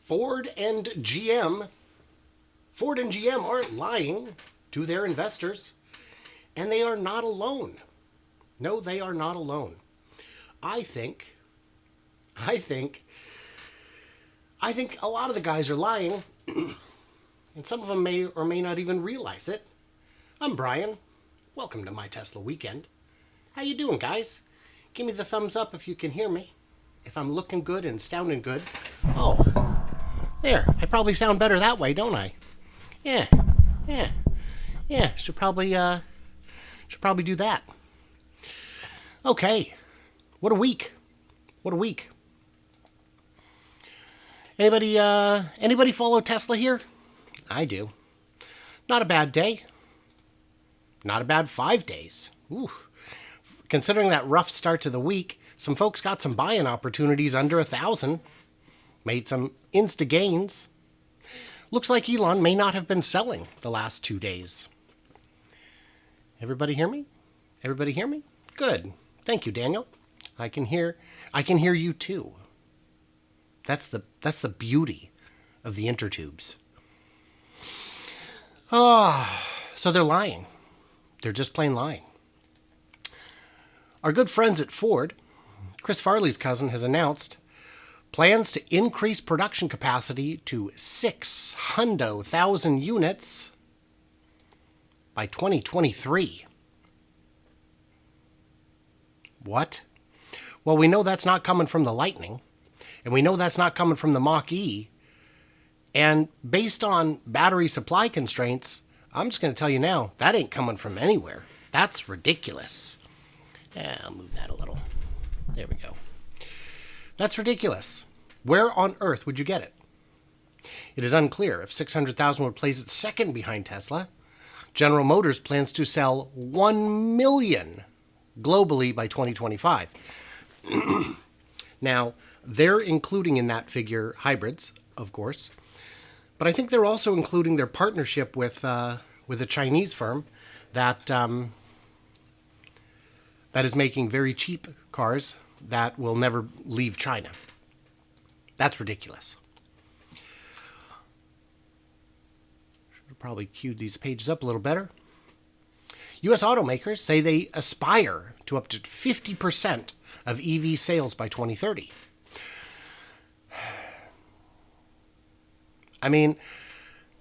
Ford and GM aren't lying to their investors, and they are not alone. No, they are not alone. I think a lot of the guys are lying, and some of them may or may not even realize it. I'm Brian. Welcome to my Tesla weekend. How you doing, guys? Give me the thumbs up if you can hear me. If I'm looking good and sounding good. Oh, there. I probably sound better that way, don't I? Yeah. Should probably do that. Okay. What a week. Anybody follow Tesla here? I do. Not a bad day. Not a bad 5 days. Ooh. Considering that rough start to the week, some folks got some buy-in opportunities under 1,000. Made some insta gains. Looks like Elon may not have been selling the last 2 days. Everybody hear me? Good. Thank you, Daniel. I can hear you too. That's the beauty of the intertubes. So they're lying. They're just plain lying. Our good friends at Ford, Chris Farley's cousin, has announced plans to increase production capacity to 600,000 units by 2023. What? Well, we know that's not coming from the Lightning, and we know that's not coming from the MachE, and based on battery supply constraints, I'm just going to tell you now, that ain't coming from anywhere. That's ridiculous. Yeah, I'll move that a little. There we go. That's ridiculous. Where on earth would you get it? It is unclear if 600,000 would place it second behind Tesla. General Motors plans to sell 1 million globally by 2025. Now, they're including in that figure hybrids, of course. But I think they're also including their partnership with a Chinese firm that is making very cheap cars that will never leave China. That's ridiculous. Should have probably queued these pages up a little better. U.S. automakers say they aspire to up to 50% of EV sales by 2030. I mean,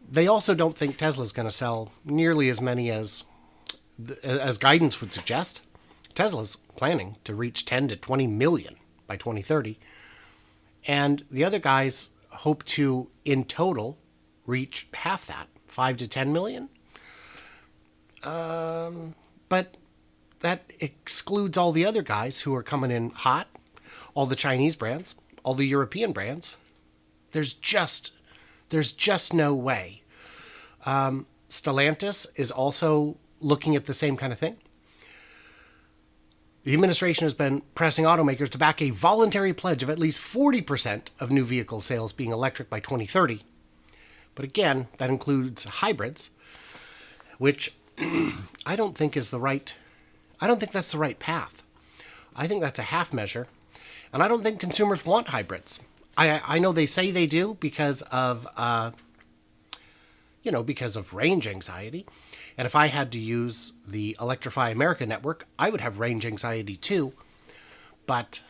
they also don't think Tesla's going to sell nearly as many as guidance would suggest. Tesla's planning to reach 10 to 20 million by 2030. And the other guys hope to, in total, reach half that, 5 to 10 million. But that excludes all the other guys who are coming in hot, all the Chinese brands, all the European brands. There's just no way. Stellantis is also looking at the same kind of thing. The administration has been pressing automakers to back a voluntary pledge of at least 40% of new vehicle sales being electric by 2030. But again, that includes hybrids, which I don't think that's the right path. I think that's a half measure, and I don't think consumers want hybrids. I know they say they do because of range anxiety. And if I had to use the Electrify America network, I would have range anxiety too. But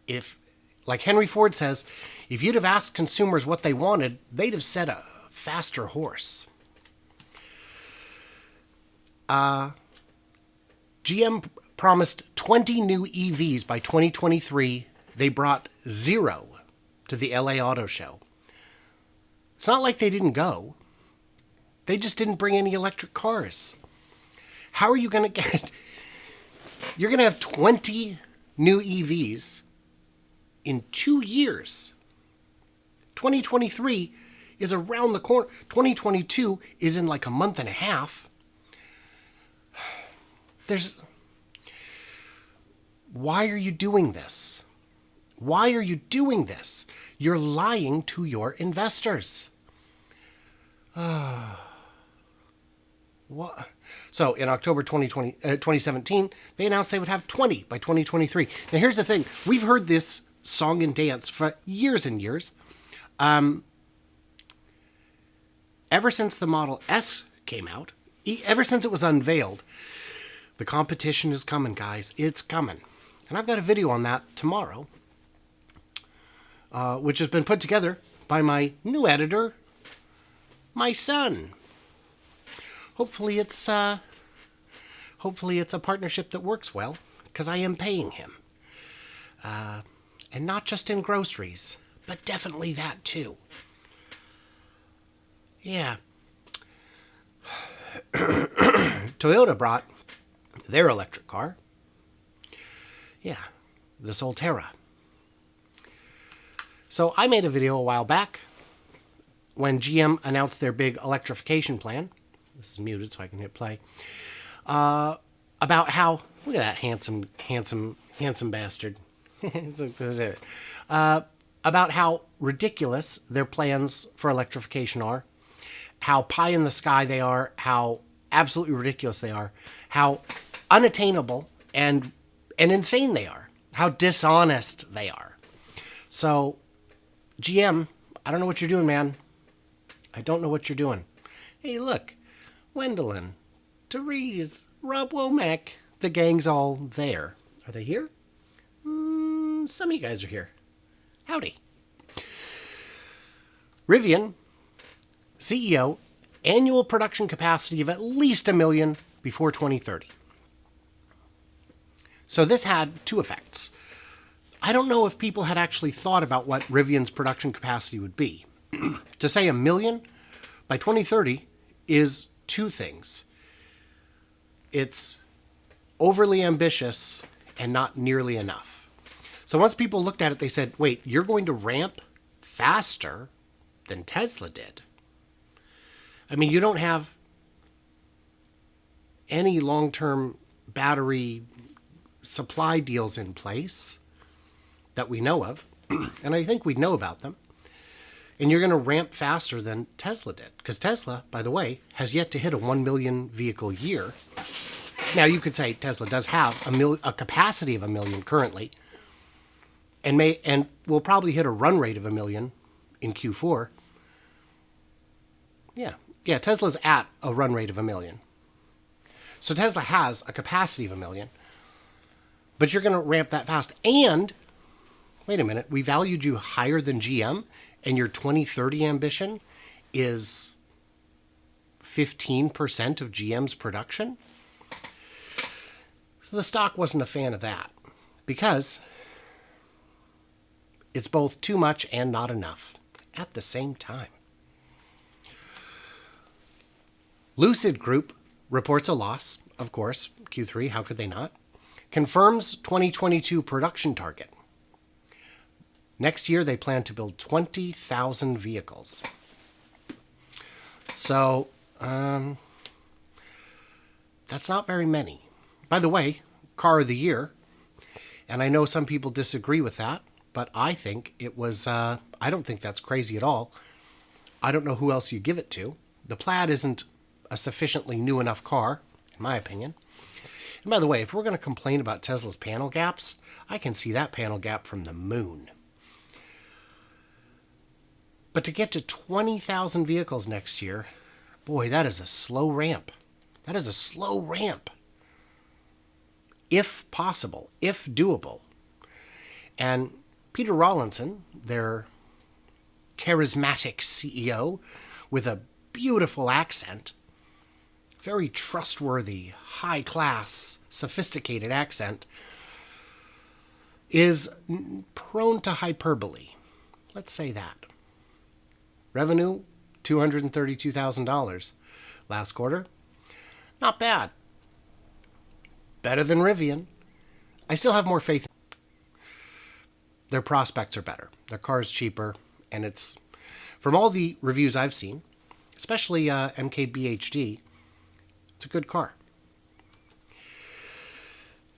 if, like Henry Ford says, if you'd have asked consumers what they wanted, they'd have said a faster horse. GM promised 20 new EVs by 2023. They brought 0 to the LA Auto Show. It's not like they didn't go. They just didn't bring any electric cars. How are you going to get... You're going to have 20 new EVs in 2 years. 2023 is around the corner. 2022 is in like a month and a half. Why are you doing this? Why are you doing this? You're lying to your investors. What? So in October 2017, they announced they would have 20 by 2023. Now here's the thing. We've heard this song and dance for years and years. Ever since the Model S came out, ever since it was unveiled, the competition is coming, guys. It's coming. And I've got a video on that tomorrow, which has been put together by my new editor, my son. Hopefully it's a partnership that works well, because I am paying him. And not just in groceries, but definitely that too. Yeah. Toyota brought their electric car. Yeah, the Solterra. So I made a video a while back when GM announced their big electrification plan. This is muted so I can hit play. About how, look at that handsome bastard. About how ridiculous their plans for electrification are, how pie in the sky they are, how absolutely ridiculous they are, how unattainable and insane they are, how dishonest they are. So, GM, I don't know what you're doing, man. I don't know what you're doing. Hey, look, Wendelin, Therese, Rob Womack, the gang's all there. Are they here? Some of you guys are here. Howdy. Rivian, CEO, annual production capacity of at least 1 million before 2030. So this had two effects. I don't know if people had actually thought about what Rivian's production capacity would be. To say 1 million by 2030 is two things. It's overly ambitious and not nearly enough. So once people looked at it, they said, wait, you're going to ramp faster than Tesla did. I mean, you don't have any long-term battery supply deals in place that we know of, and I think we'd know about them. And you're going to ramp faster than Tesla did. Because Tesla, by the way, has yet to hit a 1 million vehicle year. Now, you could say Tesla does have a capacity of 1 million currently, and will probably hit a run rate of 1 million in Q4. Yeah, Tesla's at a run rate of 1 million. So Tesla has a capacity of 1 million, but you're going to ramp that fast. And, wait a minute, we valued you higher than GM, and your 2030 ambition is 15% of GM's production? So the stock wasn't a fan of that, because it's both too much and not enough at the same time. Lucid Group reports a loss, of course, Q3, how could they not? Confirms 2022 production target. Next year, they plan to build 20,000 vehicles. So, that's not very many. By the way, car of the year, and I know some people disagree with that, but I think it was, I don't think that's crazy at all. I don't know who else you give it to. The Plaid isn't a sufficiently new enough car, in my opinion. And by the way, if we're going to complain about Tesla's panel gaps, I can see that panel gap from the moon. But to get to 20,000 vehicles next year, boy, that is a slow ramp. That is a slow ramp. If possible, if doable. And Peter Rawlinson, their charismatic CEO with a beautiful accent, very trustworthy, high-class, sophisticated accent, is prone to hyperbole. Let's say that. Revenue, $232,000 last quarter. Not bad. Better than Rivian. I still have more faith. Their prospects are better. Their car is cheaper, and it's, from all the reviews I've seen, especially MKBHD, it's a good car.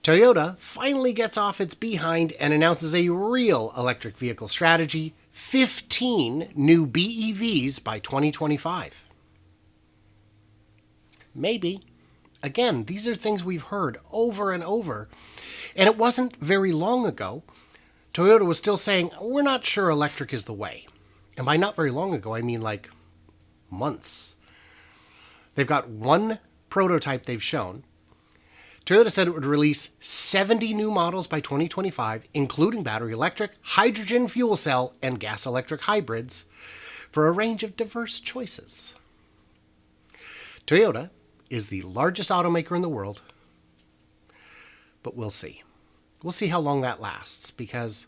Toyota finally gets off its behind and announces a real electric vehicle strategy, 15 new BEVs by 2025. Maybe. Again, these are things we've heard over and over. And it wasn't very long ago Toyota was still saying, we're not sure electric is the way. And by not very long ago, I mean like months. They've got one prototype they've shown. Toyota said it would release 70 new models by 2025, including battery electric, hydrogen fuel cell, and gas electric hybrids for a range of diverse choices. Toyota is the largest automaker in the world, but we'll see. We'll see how long that lasts, because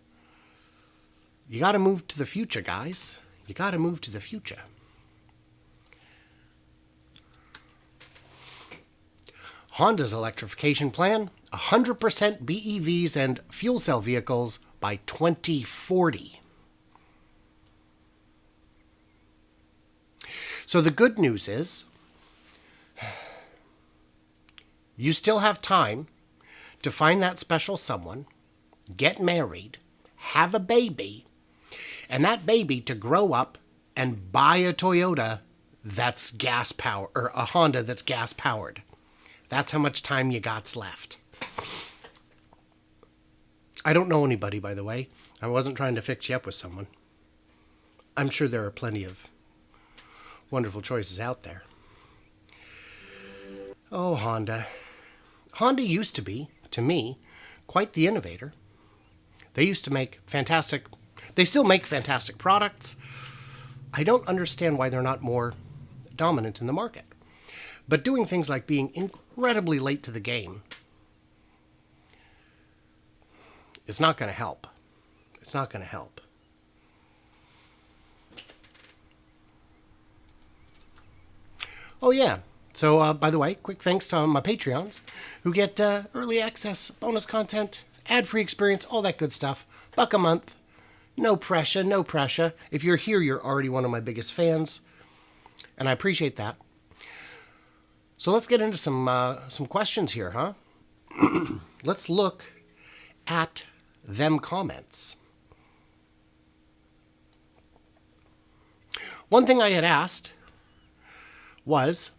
you got to move to the future, guys. You got to move to the future. Honda's electrification plan, 100% BEVs and fuel cell vehicles by 2040. So the good news is, you still have time to find that special someone, get married, have a baby, and that baby to grow up and buy a Toyota that's gas powered, or a Honda that's gas powered. That's how much time you got's left. I don't know anybody, by the way. I wasn't trying to fix you up with someone. I'm sure there are plenty of wonderful choices out there. Oh, Honda. Honda used to be, to me, quite the innovator. They used to make fantastic... They still make fantastic products. I don't understand why they're not more dominant in the market. But doing things like being incredibly late to the game is not going to help. It's not going to help. Oh, yeah. So, by the way, quick thanks to my Patreons who get early access, bonus content, ad-free experience, all that good stuff. $1 a month. No pressure, no pressure. If you're here, you're already one of my biggest fans, and I appreciate that. So let's get into some questions here, huh? Let's look at them comments. One thing I had asked was,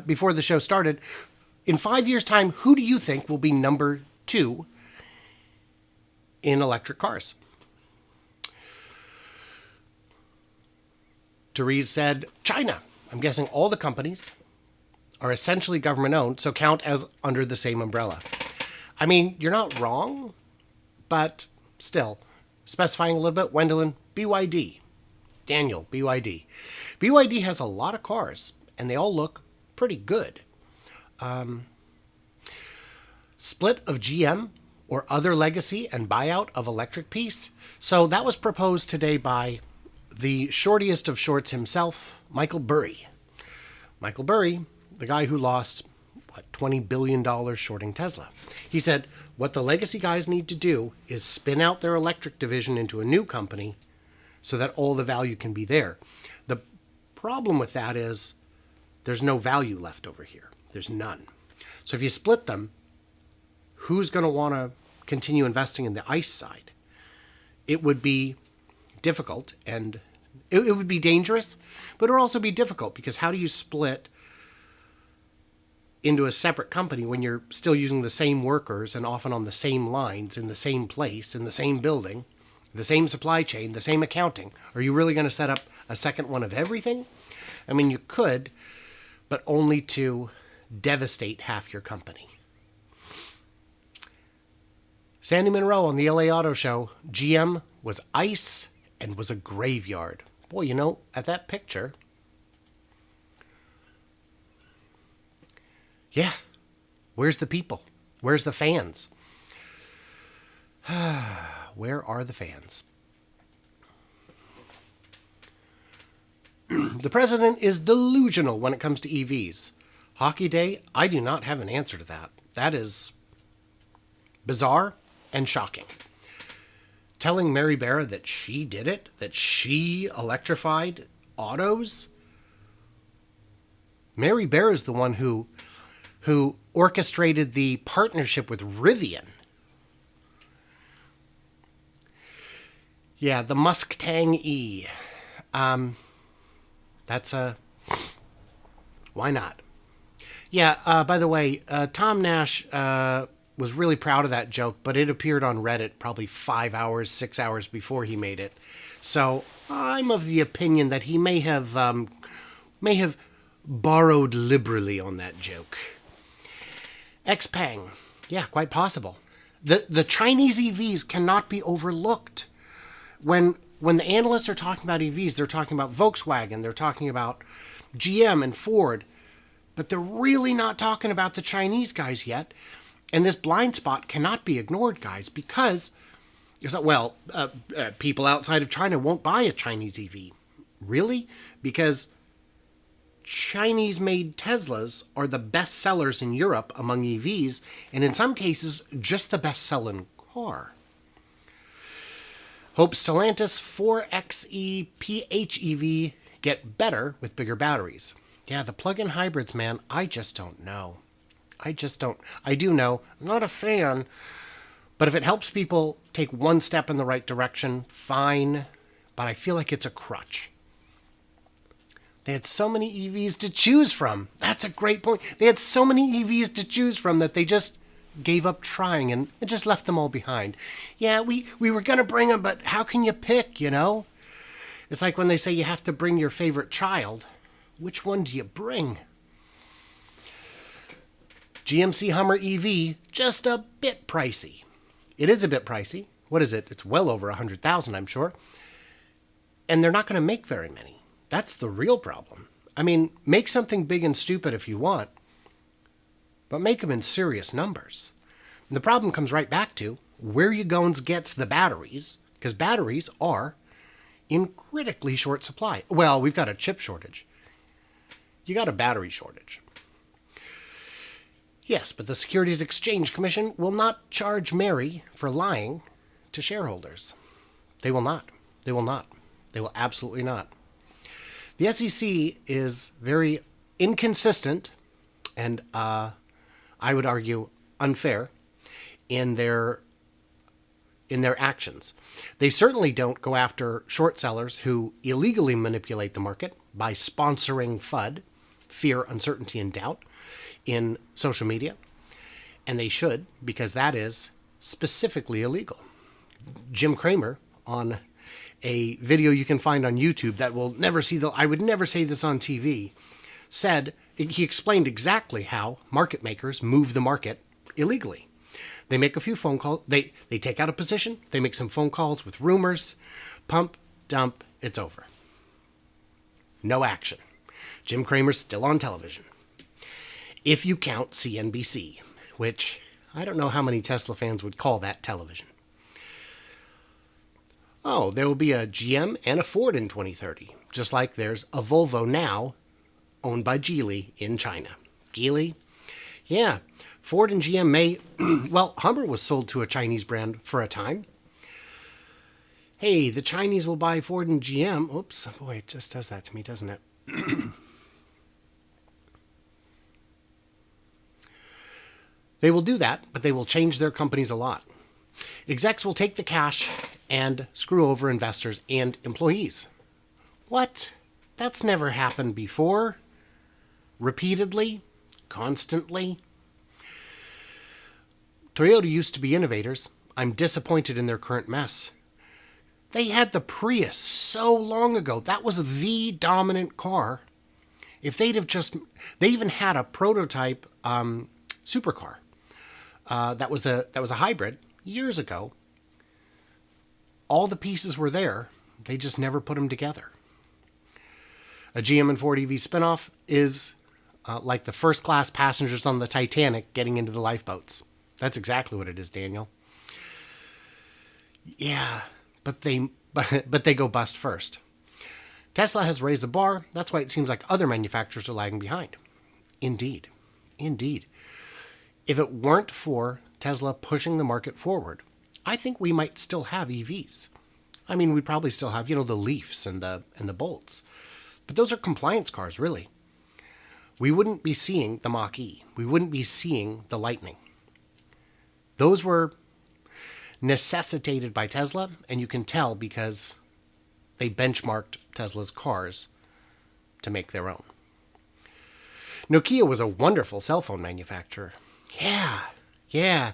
before the show started, in 5 years' time, who do you think will be number 2 in electric cars? Therese said, China. I'm guessing all the companies are essentially government-owned, so count as under the same umbrella. I mean, you're not wrong, but still, specifying a little bit, Wendelin, BYD. Daniel, BYD. BYD has a lot of cars, and they all look pretty good. Split of GM or other legacy and buyout of electric piece. So that was proposed today by the shortiest of shorts himself, Michael Burry. Michael Burry, the guy who lost, $20 billion shorting Tesla. He said, what the legacy guys need to do is spin out their electric division into a new company so that all the value can be there. The problem with that is there's no value left over here. There's none. So if you split them, who's going to want to continue investing in the ICE side? It would be difficult, and it would be dangerous, but it would also be difficult, because how do you split into a separate company when you're still using the same workers and often on the same lines, in the same place, in the same building, the same supply chain, the same accounting? Are you really going to set up a second one of everything? I mean, you could, but only to devastate half your company. Sandy Munro on the LA Auto Show, GM was ice and was a graveyard. Boy, you know, at that picture, yeah, where's the people? Where's the fans? Where are the fans? The president is delusional when it comes to EVs. Hockey Day, I do not have an answer to that. That is bizarre and shocking. Telling Mary Barra that she did it, that she electrified autos. Mary Barra is the one who orchestrated the partnership with Rivian. Yeah, the Mustang E. That's a... Why not? Yeah, by the way, Tom Nash was really proud of that joke, but it appeared on Reddit probably 5 hours, 6 hours before he made it. So I'm of the opinion that he may have borrowed liberally on that joke. Xpeng. Yeah, quite possible. The Chinese EVs cannot be overlooked. When the analysts are talking about EVs, they're talking about Volkswagen, they're talking about GM and Ford, but they're really not talking about the Chinese guys yet. And this blind spot cannot be ignored, guys, because people outside of China won't buy a Chinese EV. Really? Because Chinese-made Teslas are the best sellers in Europe among EVs, and in some cases, just the best-selling car. Hope Stellantis 4xe PHEV get better with bigger batteries. Yeah, the plug-in hybrids, man, I just don't know. I do know. I'm not a fan, but if it helps people take one step in the right direction, fine, but I feel like it's a crutch. They had so many EVs to choose from. That's a great point. They had so many EVs to choose from that they just gave up trying and just left them all behind. Yeah, we were going to bring them, but how can you pick, you know? It's like when they say you have to bring your favorite child. Which one do you bring? GMC Hummer EV, just a bit pricey. It is a bit pricey. What is it? It's well over 100,000, I'm sure. And they're not going to make very many. That's the real problem. I mean, make something big and stupid if you want, but make them in serious numbers. And the problem comes right back to where you goes gets the batteries, because batteries are in critically short supply. Well, we've got a chip shortage. You got a battery shortage. Yes, but the Securities Exchange Commission will not charge Mary for lying to shareholders. They will not. They will not. They will absolutely not. The SEC is very inconsistent and, I would argue, unfair in their actions. They certainly don't go after short sellers who illegally manipulate the market by sponsoring FUD, fear, uncertainty, and doubt, in social media. And they should, because that is specifically illegal. Jim Cramer, on a video you can find on YouTube that will never see I would never say this on TV, he explained exactly how market makers move the market illegally. They make a few phone calls, they take out a position, they make some phone calls with rumors, pump, dump, it's over. No action. Jim Cramer's still on television. If you count CNBC, which I don't know how many Tesla fans would call that television. Oh, there will be a GM and a Ford in 2030, just like there's a Volvo now owned by Geely in China. Geely? Yeah, Ford and GM may... well, Hummer was sold to a Chinese brand for a time. Hey, the Chinese will buy Ford and GM. Oops, boy, it just does that to me, doesn't it? They will do that, but they will change their companies a lot. Execs will take the cash and screw over investors and employees. What? That's never happened before. Repeatedly? Constantly? Toyota used to be innovators. I'm disappointed in their current mess. They had the Prius so long ago. That was the dominant car. If they'd have just... They even had a prototype supercar. That was a hybrid years ago. All the pieces were there. They just never put them together. A GM and Ford EV spinoff is like the first-class passengers on the Titanic getting into the lifeboats. That's exactly what it is, Daniel. Yeah, but they go bust first. Tesla has raised the bar. That's why it seems like other manufacturers are lagging behind. Indeed. Indeed. If it weren't for Tesla pushing the market forward, I think we might still have EVs. I mean, we'd probably still have, the Leafs and the Bolts. But those are compliance cars, really. We wouldn't be seeing the MachE. We wouldn't be seeing the Lightning. Those were necessitated by Tesla, and you can tell because they benchmarked Tesla's cars to make their own. Nokia was a wonderful cell phone manufacturer. Yeah.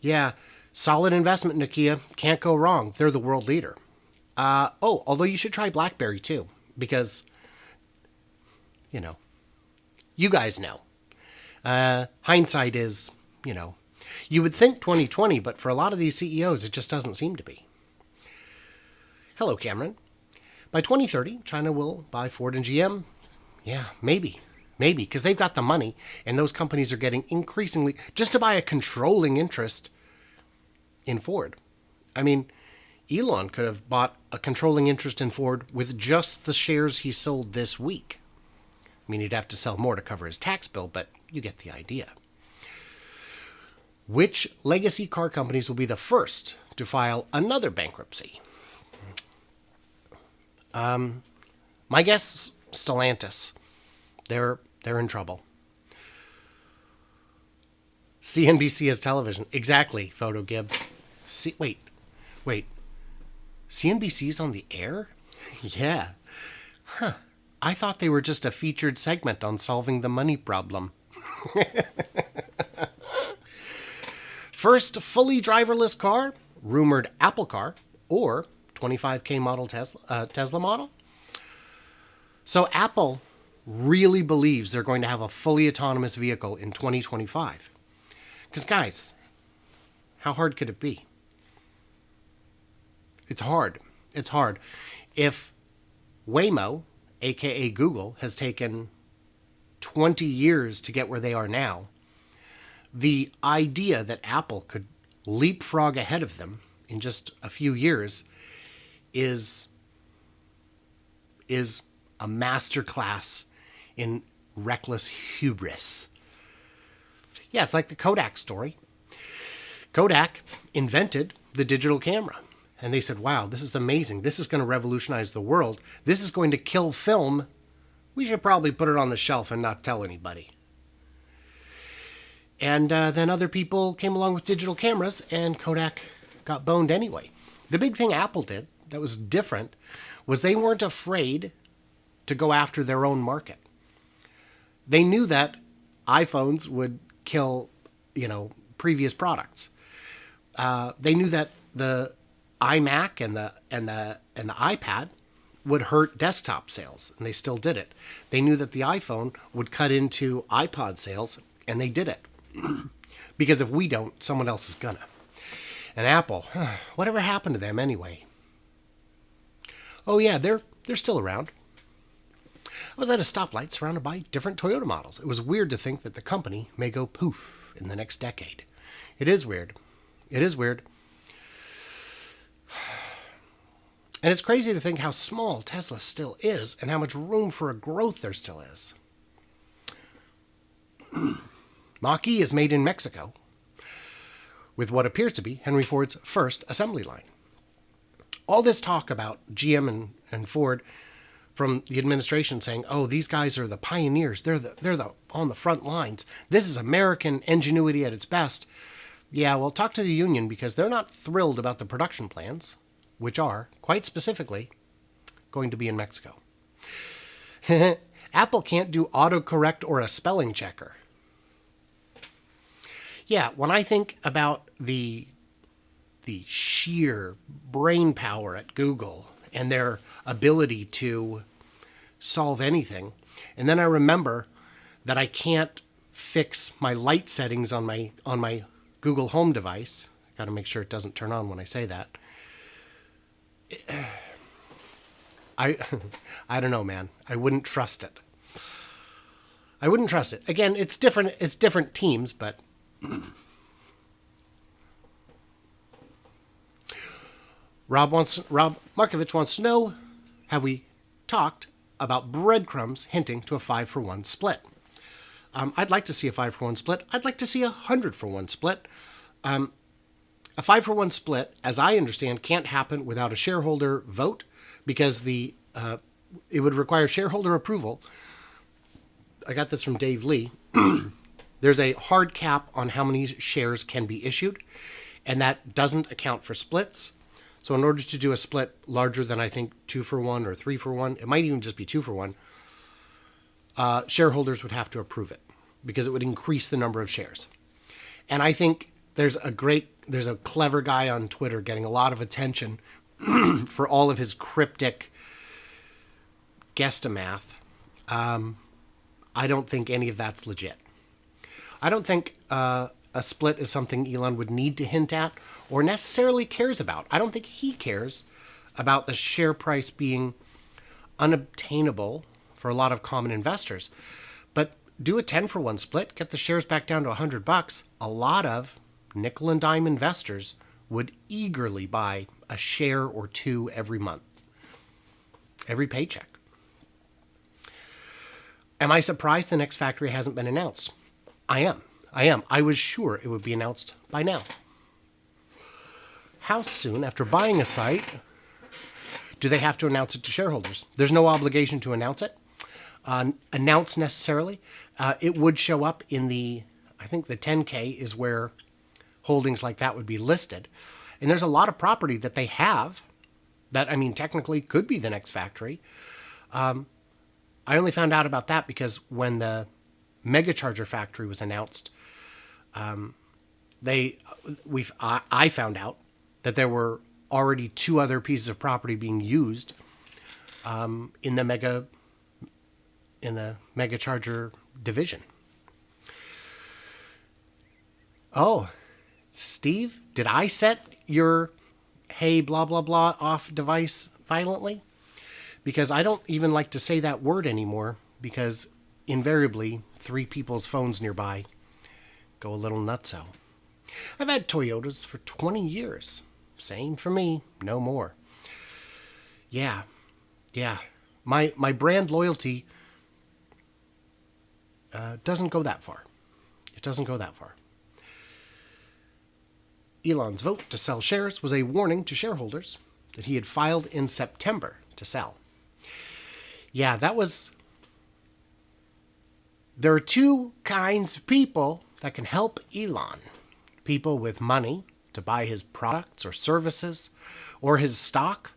Yeah. Solid investment, Nokia. Can't go wrong. They're the world leader. Although you should try Blackberry too, because, you know, you guys know. Hindsight is, you would think 2020, but for a lot of these CEOs, it just doesn't seem to be. Hello, Cameron. By 2030, China will buy Ford and GM. Yeah, maybe, because they've got the money, and those companies are getting increasingly, just to buy a controlling interest in Ford. I mean, Elon could have bought a controlling interest in Ford with just the shares he sold this week. I mean, he'd have to sell more to cover his tax bill, but you get the idea. Which legacy car companies will be the first to file another bankruptcy? My guess, Stellantis. They're in trouble. CNBC has television. Exactly, Photo Gib. Wait. CNBC's on the air? Yeah. Huh. I thought they were just a featured segment on solving the money problem. First fully driverless car, rumored Apple Car, or 25K model Tesla model. So Apple really believes they're going to have a fully autonomous vehicle in 2025. Because guys, how hard could it be? It's hard. If Waymo, aka Google, has taken 20 years to get where they are now, the idea that Apple could leapfrog ahead of them in just a few years is a masterclass in reckless hubris. Yeah, it's like the Kodak story. Kodak invented the digital camera. And they said, wow, this is amazing. This is going to revolutionize the world. This is going to kill film. We should probably put it on the shelf and not tell anybody. And then other people came along with digital cameras, and Kodak got boned anyway. The big thing Apple did that was different was they weren't afraid to go after their own market. They knew that iPhones would kill, previous products. They knew that the iMac and the iPad would hurt desktop sales, and they still did it. They knew that the iPhone would cut into iPod sales, and they did it. Because if we don't, someone else is gonna. And Apple, whatever happened to them anyway? Oh yeah, they're still around. I was at a stoplight surrounded by different Toyota models. It was weird to think that the company may go poof in the next decade. It is weird. And it's crazy to think how small Tesla still is and how much room for a growth there still is. MachE is made in Mexico with what appears to be Henry Ford's first assembly line. All this talk about GM and Ford from the administration saying, oh, these guys are the pioneers. They're on the front lines. This is American ingenuity at its best. Yeah, well, talk to the union because they're not thrilled about the production plans, which are, quite specifically, going to be in Mexico. Apple can't do autocorrect or a spelling checker. Yeah, when I think about the sheer brain power at Google and their ability to solve anything, and then I remember that I can't fix my light settings on my Google Home device. Got to make sure it doesn't turn on when I say that. I don't know, man. I wouldn't trust it. Again, it's different teams, but Rob Markovich wants to know, have we talked about breadcrumbs hinting to a 5-for-1 split? I'd like to see a 5-for-1 split. I'd like to see a 100-for-1 split. A 5-for-1 split, as I understand, can't happen without a shareholder vote because it would require shareholder approval. I got this from Dave Lee. There's a hard cap on how many shares can be issued, and that doesn't account for splits. So in order to do a split larger than, I think, 2-for-1 or 3-for-1, it might even just be 2-for-1, shareholders would have to approve it because it would increase the number of shares. And I think there's a clever guy on Twitter getting a lot of attention for all of his cryptic guesstimath. I don't think any of that's legit. I don't think a split is something Elon would need to hint at or necessarily cares about. I don't think he cares about the share price being unobtainable for a lot of common investors. But do a 10-for-1 split, get the shares back down to $100. A lot of nickel and dime investors would eagerly buy a share or two every month, every paycheck. Am I surprised the next factory hasn't been announced? I am. I was sure it would be announced by now. How soon after buying a site do they have to announce it to shareholders? There's no obligation to announce it. Announce necessarily. It would show up in I think the 10K is where holdings like that would be listed. And there's a lot of property that they have that, I mean, technically could be the next factory. I only found out about that because when the Megacharger factory was announced, I found out that there were already two other pieces of property being used in the Megacharger division. Oh, Steve, did I set your hey blah blah blah off device violently? Because I don't even like to say that word anymore, because invariably 3 people's phones nearby go a little nutso. I've had Toyotas for 20 years. Same for me, no more. Yeah. My brand loyalty doesn't go that far. It doesn't go that far. Elon's vote to sell shares was a warning to shareholders that he had filed in September to sell. Yeah, there are 2 kinds of people that can help Elon. People with money to buy his products or services or his stock.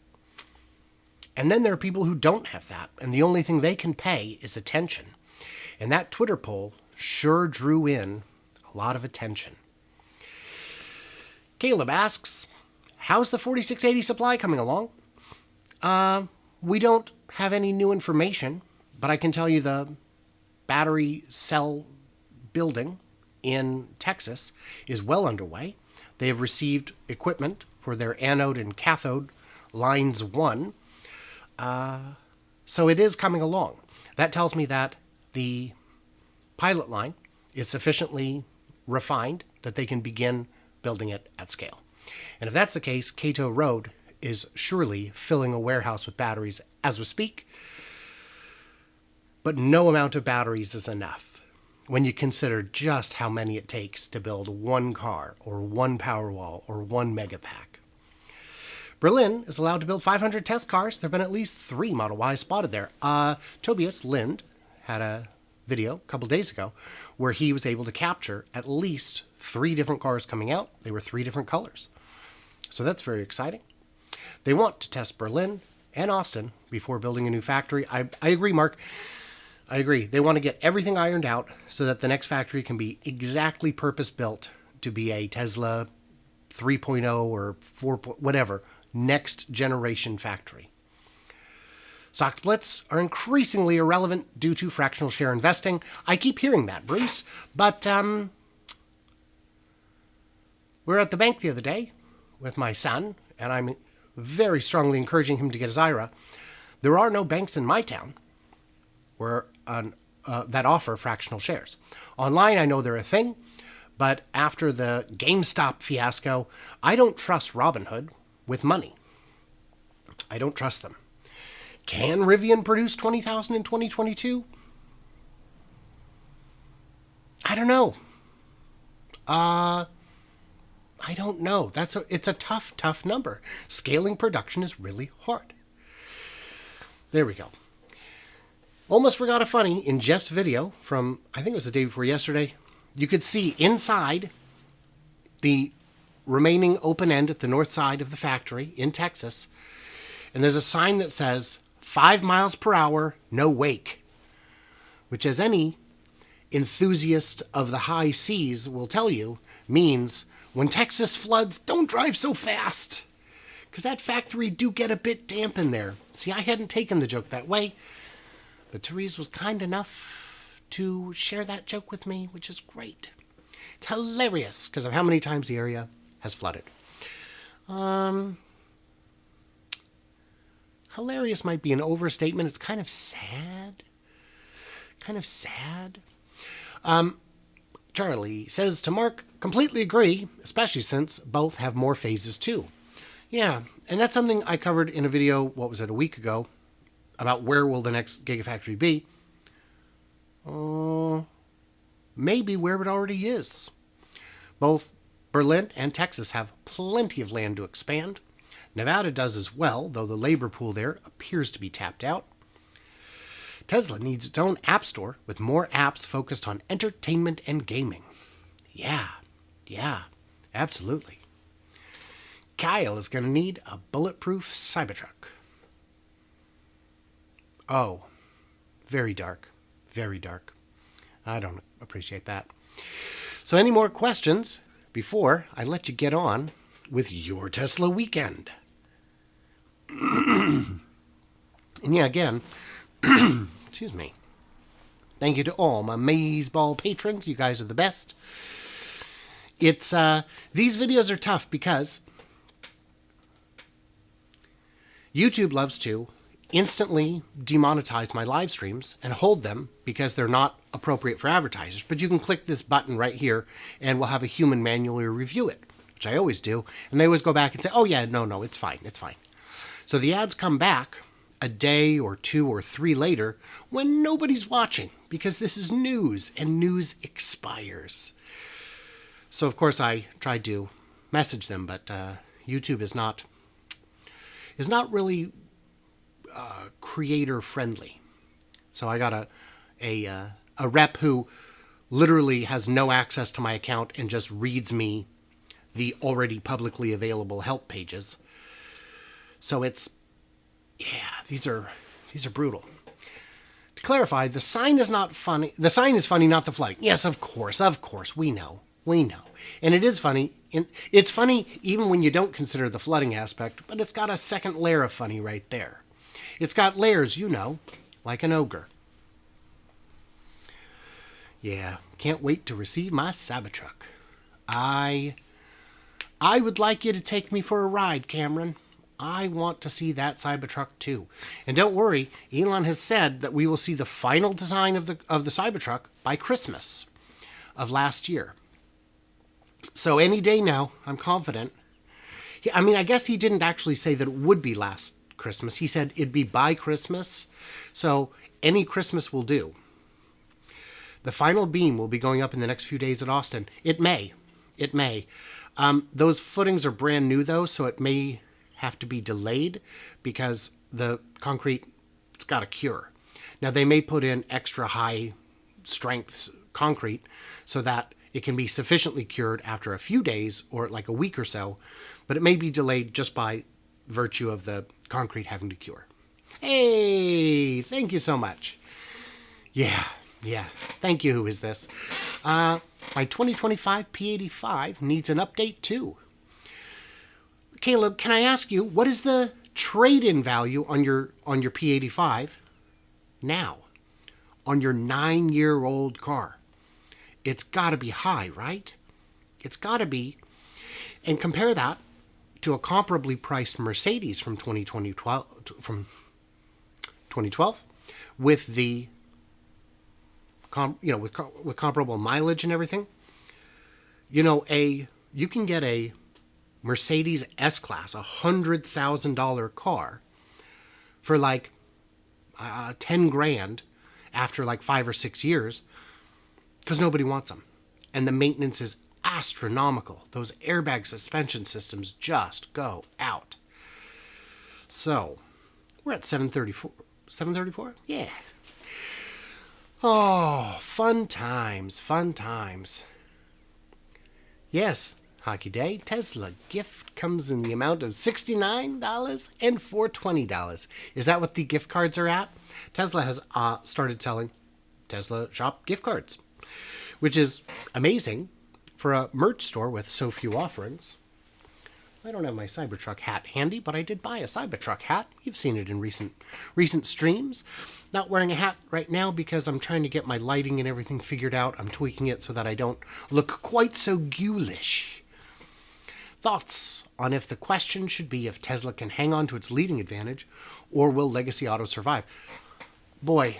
And then there are people who don't have that, and the only thing they can pay is attention. And that Twitter poll sure drew in a lot of attention. Caleb asks, how's the 4680 supply coming along? We don't have any new information, but I can tell you the battery cell building in Texas is well underway. They have received equipment for their anode and cathode lines 1. So it is coming along. That tells me that the pilot line is sufficiently refined that they can begin building it at scale. And if that's the case, Cato Road is surely filling a warehouse with batteries as we speak. But no amount of batteries is enough when you consider just how many it takes to build 1 car or 1 Powerwall or 1 Megapack. Berlin is allowed to build 500 test cars. There have been at least 3 Model Ys spotted there. Tobias Lind had a video a couple days ago where he was able to capture at least 3 different cars coming out. They were 3 different colors. So that's very exciting. They want to test Berlin and Austin before building a new factory. I agree, Mark. I agree. They want to get everything ironed out so that the next factory can be exactly purpose-built to be a Tesla 3.0 or 4. Whatever, next generation factory. Stock splits are increasingly irrelevant due to fractional share investing. I keep hearing that, Bruce, but we were at the bank the other day with my son, and I'm very strongly encouraging him to get his IRA. There are no banks in my town that offer fractional shares. Online, I know they're a thing, but after the GameStop fiasco, I don't trust Robinhood with money. I don't trust them. Can Rivian produce 20,000 in 2022? I don't know. I don't know. It's a tough number. Scaling production is really hard. There we go. Almost forgot a funny in Jeff's video from, I think it was the day before yesterday. You could see inside the remaining open end at the north side of the factory in Texas, and there's a sign that says 5 miles per hour, no wake, which, as any enthusiast of the high seas will tell you, means when Texas floods, don't drive so fast. Because that factory do get a bit damp in there. See, I hadn't taken the joke that way, but Therese was kind enough to share that joke with me, which is great. It's hilarious because of how many times the area has flooded. Hilarious might be an overstatement. It's kind of sad. Charlie says to Mark, completely agree, especially since both have more phases too. Yeah, and that's something I covered in a video, what was it, a week ago, about where will the next Gigafactory be. Maybe where it already is. Both Berlin and Texas have plenty of land to expand. Nevada does as well, though the labor pool there appears to be tapped out. Tesla needs its own app store with more apps focused on entertainment and gaming. Yeah, absolutely. Kyle is going to need a bulletproof Cybertruck. Oh, very dark. Very dark. I don't appreciate that. So any more questions before I let you get on with your Tesla weekend? And yeah, again, excuse me. Thank you to all my Mazeball patrons. You guys are the best. It's these videos are tough because YouTube loves to instantly demonetize my live streams and hold them because they're not appropriate for advertisers. But you can click this button right here and we'll have a human manually review it, which I always do. And they always go back and say, oh yeah, no, it's fine. So the ads come back a day or 2 or 3 later when nobody's watching because this is news and news expires. So of course I tried to message them, but YouTube is not really creator friendly. So I got a rep who literally has no access to my account and just reads me the already publicly available help pages. So it's, yeah, these are brutal. To clarify, the sign is not funny. The sign is funny, not the flooding. Yes, of course, we know. And it is funny. It's funny even when you don't consider the flooding aspect, but it's got a second layer of funny right there. It's got layers, like an ogre. Yeah, can't wait to receive my Cybertruck. I would like you to take me for a ride, Cameron. I want to see that Cybertruck too. And don't worry, Elon has said that we will see the final design of the Cybertruck by Christmas of last year. So any day now, I'm confident. I guess he didn't actually say that it would be last Christmas. He said it'd be by Christmas. So any Christmas will do. The final beam will be going up in the next few days at Austin. It may. Those footings are brand new though, so it may have to be delayed because the concrete's got a cure. Now they may put in extra high strength concrete so that it can be sufficiently cured after a few days or like a week or so, but it may be delayed just by virtue of the concrete having to cure. Hey, thank you so much. Yeah. Thank you. Who is this? My 2025 P85 needs an update too. Caleb, can I ask you, what is the trade-in value on your P85 now? On your 9-year-old car? It's got to be high, right? It's got to be. And compare that to a comparably priced Mercedes from 2012 with the with comparable mileage and everything. You can get a Mercedes S-Class, $100,000 car for like 10 grand after like 5 or 6 years because nobody wants them. And the maintenance is astronomical. Those airbag suspension systems just go out. So we're at 734. 734? Yeah. Oh, fun times. Yes, Hockey Day, Tesla gift comes in the amount of $69 and $420. Is that what the gift cards are at? Tesla has started selling Tesla Shop gift cards, which is amazing. for a merch store with so few offerings. I don't have my Cybertruck hat handy, but I did buy a Cybertruck hat. You've seen it in recent streams. Not wearing a hat right now because I'm trying to get my lighting and everything figured out. I'm tweaking it so that I don't look quite so ghoulish. Thoughts on if the question should be if Tesla can hang on to its leading advantage or will Legacy Auto survive? Boy,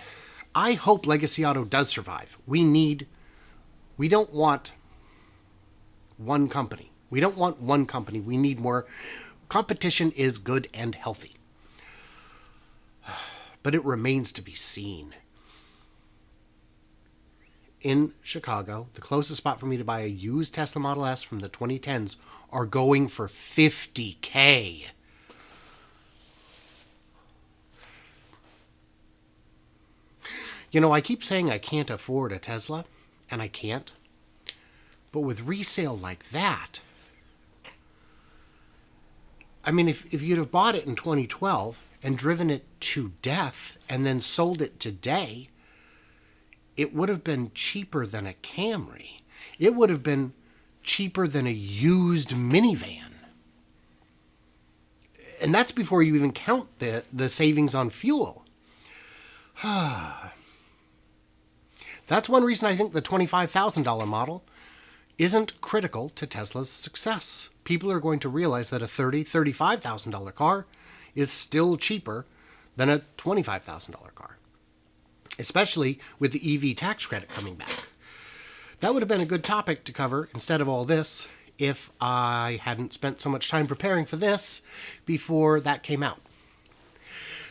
I hope Legacy Auto does survive. We don't want one company. We don't want one company. We need more. Competition is good and healthy. But it remains to be seen. In Chicago, the closest spot for me to buy a used Tesla Model S from the 2010s are going for $50K. You know, I keep saying I can't afford a Tesla, and I can't. But with resale like that, I mean, if you'd have bought it in 2012 and driven it to death and then sold it today, it would have been cheaper than a Camry. It would have been cheaper than a used minivan. And that's before you even count the savings on fuel. That's one reason I think the $25,000 model isn't critical to Tesla's success. People are going to realize that a $30,000, $35,000 car is still cheaper than a $25,000 car, especially with the EV tax credit coming back. That would have been a good topic to cover instead of all this if I hadn't spent so much time preparing for this before that came out.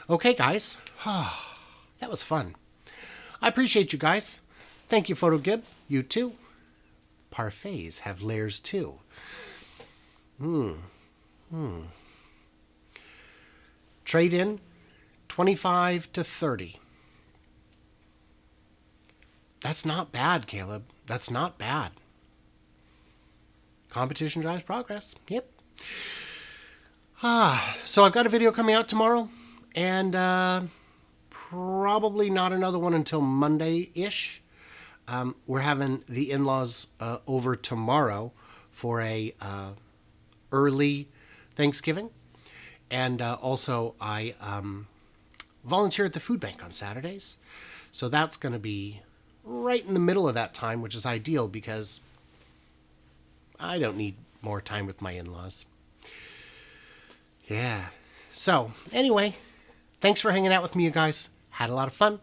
Okay, guys. That was fun. I appreciate you guys. Thank you, PhotoGib. You too. Parfaits have layers too. Trade in 25 to 30. That's not bad, Caleb. That's not bad. Competition drives progress. Yep. So I've got a video coming out tomorrow, and probably not another one until Monday-ish. We're having the in-laws over tomorrow for a early Thanksgiving. And also I volunteer at the food bank on Saturdays. So that's going to be right in the middle of that time, which is ideal because I don't need more time with my in-laws. Yeah. So anyway, thanks for hanging out with me, you guys. Had a lot of fun.